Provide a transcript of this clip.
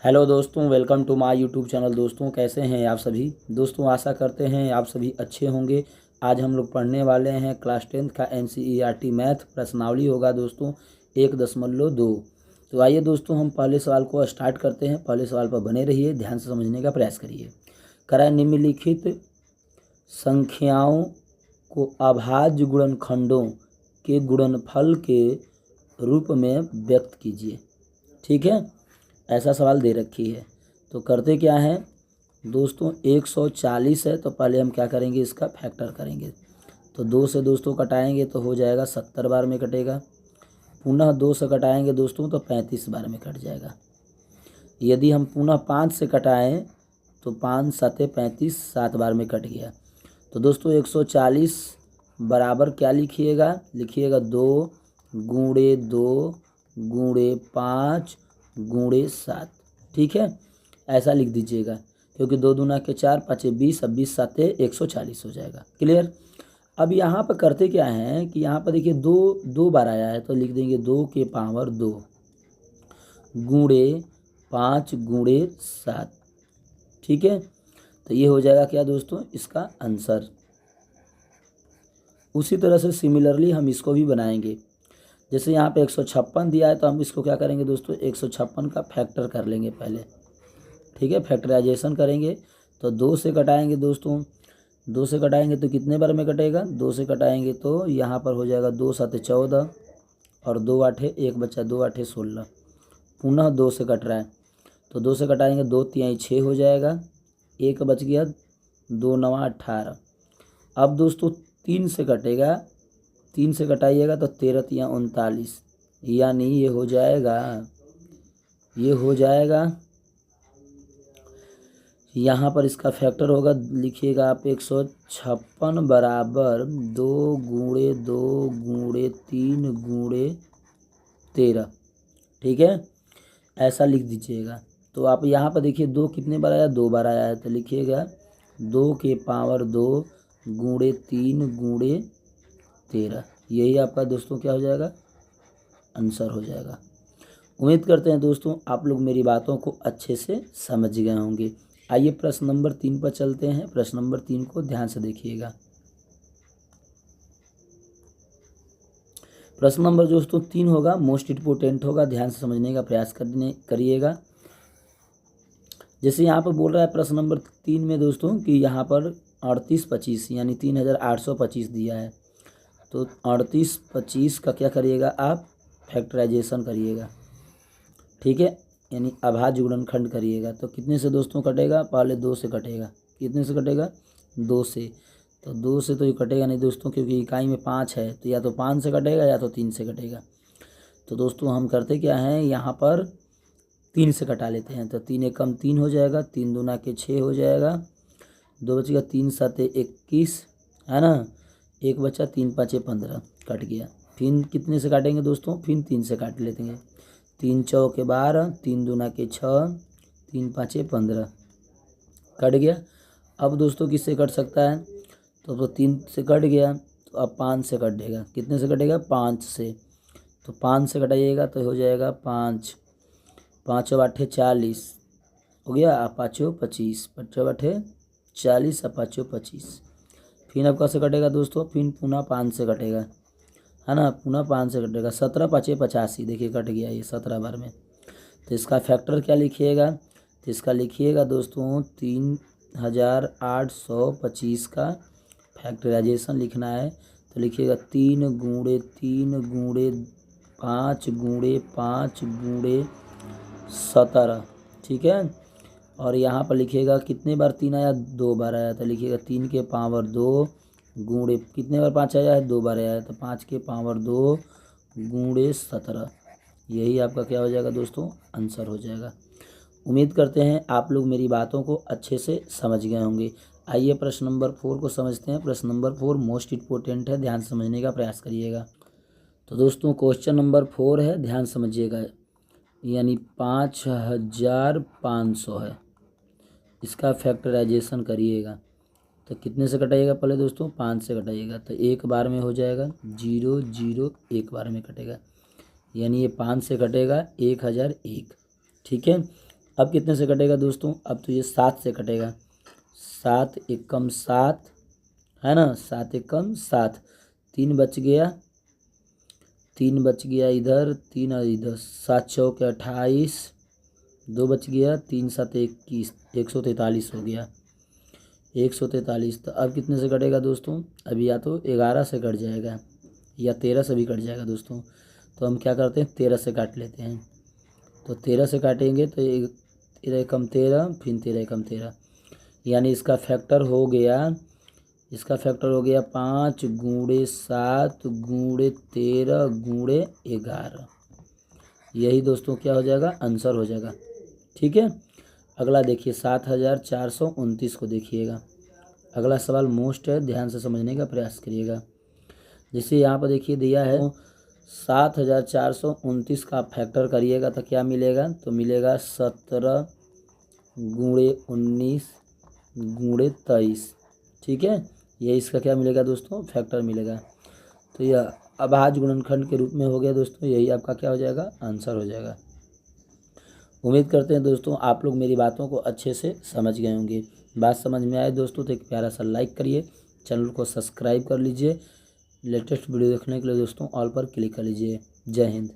Hello दोस्तों, welcome to my YouTube channel. दोस्तों कैसे हैं आप सभी। दोस्तों आशा करते हैं आप सभी अच्छे होंगे। आज हम लोग पढ़ने वाले हैं क्लास 10 का NCERT मैथ प्रश्नावली होगा दोस्तों 1.2। तो आइए दोस्तों हम पहले सवाल को स्टार्ट करते हैं। पहले सवाल पर बने रहिए, ध्यान से समझने का प्रयास करिए। कराए निम्नलिखित संख्याओं को अभाज्य गुणनखंडों के गुणनफल के रूप में व्यक्त कीजिए। ठीक है, ऐसा सवाल दे रखी है। तो करते क्या है दोस्तों, 140 है तो पहले हम क्या करेंगे, इसका फैक्टर करेंगे। तो 2 से दोस्तों कटाएंगे तो हो जाएगा 70 बार में कटेगा। पुनः 2 से कटाएंगे दोस्तों तो 35 बार में कट जाएगा। यदि हम पुनः 5 से कटाएं तो 5 7 35, 7 बार में कट गया। तो दोस्तों 140 बराबर क्या लिखिएगा, 2 गुणे 2 गुणे 5 गुणे 7। ठीक है, ऐसा लिख दीजिएगा, क्योंकि 2 दूना के 4, 5 20, अब 20 7 140 हो जाएगा। क्लियर। अब यहाँ पर करते क्या है कि यहाँ पर देखिए 2 बार आया है तो लिख देंगे 2 के पावर 2 गुणे 5 गुणे 7। ठीक है, तो ये हो जाएगा क्या दोस्तों, इसका आंसर। उसी तरह से सिमिलरली हम इसको भी बनाएंगे। जैसे यहाँ पे 156 दिया है तो हम इसको क्या करेंगे दोस्तों, 156 का फैक्टर कर लेंगे पहले। ठीक है, फैक्टराइजेशन करेंगे तो 2 से कटाएंगे दोस्तों। 2 से कटाएंगे तो कितने बार में कटेगा, 2 से कटाएंगे तो यहाँ पर हो जाएगा 2 7 14 और 2 8 1 बच्चा 2 8 16। पुनः 2 से कट रहा है तो 2 से कटाएंगे 2 3 6 हो जाएगा, 1 बच गया, 2 9 18। अब दोस्तों 3 से कटेगा, 3 से कटाइएगा तो 13 3 39, यानी ये हो जाएगा यहाँ पर इसका फैक्टर होगा, लिखिएगा आप 156 बराबर 2 गुणे 2 गुणे 3 गुणे 13। ठीक है, ऐसा लिख दीजिएगा। तो आप यहाँ पर देखिए 2 कितने बार आया, 2 बार आया है तो लिखिएगा 2 के पावर 2 गुणे 3 गुणे 13। यही आपका दोस्तों क्या हो जाएगा, आंसर हो जाएगा। उम्मीद करते हैं दोस्तों आप लोग मेरी बातों को अच्छे से समझ गए होंगे। आइए प्रश्न नंबर 3 पर चलते हैं। प्रश्न नंबर 3 को ध्यान से देखिएगा। प्रश्न नंबर दोस्तों 3 होगा, मोस्ट इम्पोर्टेंट होगा, ध्यान से समझने का प्रयास करिएगा। जैसे यहाँ पर बोल रहा है प्रश्न नंबर 3 में दोस्तों कि यहाँ पर 38 25 यानी 3825 दिया है। तो 38 25 का क्या करिएगा आप, फैक्टराइजेशन करिएगा। ठीक है, यानी अभाज्य गुणनखंड करिएगा। तो कितने से दोस्तों कटेगा, पहले 2 से कटेगा। कितने से कटेगा, 2 से। तो 2 से तो ये कटेगा नहीं दोस्तों, क्योंकि इकाई में 5 है तो या तो 5 से कटेगा या तो 3 से कटेगा। तो दोस्तों हम करते क्या हैं, यहाँ पर 3 से कटा लेते हैं। तो 3 एकम 3 हो जाएगा, 3 दूना के 6 हो जाएगा, 2 बचेगा, 3 7 21 है ना, 1 बचा, 3 5 15 कट गया। फिर कितने से काटेंगे दोस्तों, फिर 3 से काट लेते हैं। 3 चौके 12, 3 दूना के 6, 3 5 15 कट गया। अब दोस्तों किससे कट सकता है, तो 3 से कट गया तो अब 5 से कटेगा। कितने से कटेगा, 5 से। तो 5 से कटाइएगा तो हो जाएगा 5 5 8 40 हो गया, आप 5 25, 5 8 40 और 5 25। फिर अब कैसे कटेगा दोस्तों, फिर पुनः 5 से कटेगा, है ना, पुनः 5 से कटेगा। 17 5 85, देखिए कट गया ये 17 बार में। तो इसका फैक्टर क्या लिखिएगा, तो इसका लिखिएगा दोस्तों 3825 का फैक्टराइजेशन लिखना है। तो लिखिएगा 3 गुणे 3 गुणे 5 गुणे 5 गुणे 17। ठीक है, और यहाँ पर लिखिएगा कितने बार 3 आया, 2 बार आया। तो लिखिएगा 3 के पावर 2 गुणे कितने बार 5 आया है, 2 बार आया है, तो 5 के पावर 2 गुणे 17। यही आपका क्या हो जाएगा दोस्तों, आंसर हो जाएगा। उम्मीद करते हैं आप लोग मेरी बातों को अच्छे से समझ गए होंगे। आइए प्रश्न नंबर 4 को समझते हैं। प्रश्न नंबर 4 मोस्ट इम्पोर्टेंट है, ध्यान समझने का प्रयास करिएगा। तो दोस्तों क्वेश्चन नंबर 4 है, ध्यान समझिएगा, यानी 5500 है। इसका फैक्टराइजेशन करिएगा। तो कितने से कटाइएगा, पहले दोस्तों 5 से कटाइएगा। तो 1 बार में हो जाएगा 0 0, 1 बार में कटेगा, यानी ये 5 से कटेगा 1001। ठीक है, अब कितने से कटेगा दोस्तों? अब तो ये 7 से कटेगा। 7 एकम 7 है ना, 7 एकम 7, 3 बच गया, 3 बच गया इधर, 3 और इधर, 7 चौके 28, 2 बच गया, 3 7 21, 143 हो गया, 143। तो अब कितने से कटेगा दोस्तों? अभी या तो 11 से कट जाएगा या 13 से भी कट जाएगा दोस्तों। तो हम क्या करते हैं, 13 से काट लेते हैं। तो 13 से काटेंगे तो 13 एकम 13, फिर 13 एकम 13, यानी इसका फैक्टर हो गया, इसका फैक्टर हो गया 5 गुणे 7 गुणे 13 गुणे 11। यही दोस्तों क्या हो जाएगा, आंसर हो जाएगा। ठीक है, अगला देखिए 7429 को देखिएगा। अगला सवाल मोस्ट है, ध्यान से समझने का प्रयास करिएगा। जैसे यहाँ पर देखिए दिया है 7429 का फैक्टर करिएगा तो क्या मिलेगा? तो मिलेगा 17 गुणे 19 गुणे 23। ठीक है, ये इसका क्या मिलेगा दोस्तों, फैक्टर मिलेगा। तो यह अभाज्य गुणनखंड के रूप में हो गया दोस्तों, यही आपका क्या हो जाएगा, आंसर हो जाएगा। उम्मीद करते हैं दोस्तों आप लोग मेरी बातों को अच्छे से समझ गए होंगे। बात समझ में आए दोस्तों तो एक प्यारा सा लाइक करिए, चैनल को सब्सक्राइब कर लीजिए, लेटेस्ट वीडियो देखने के लिए दोस्तों ऑल पर क्लिक कर लीजिए। जय हिंद।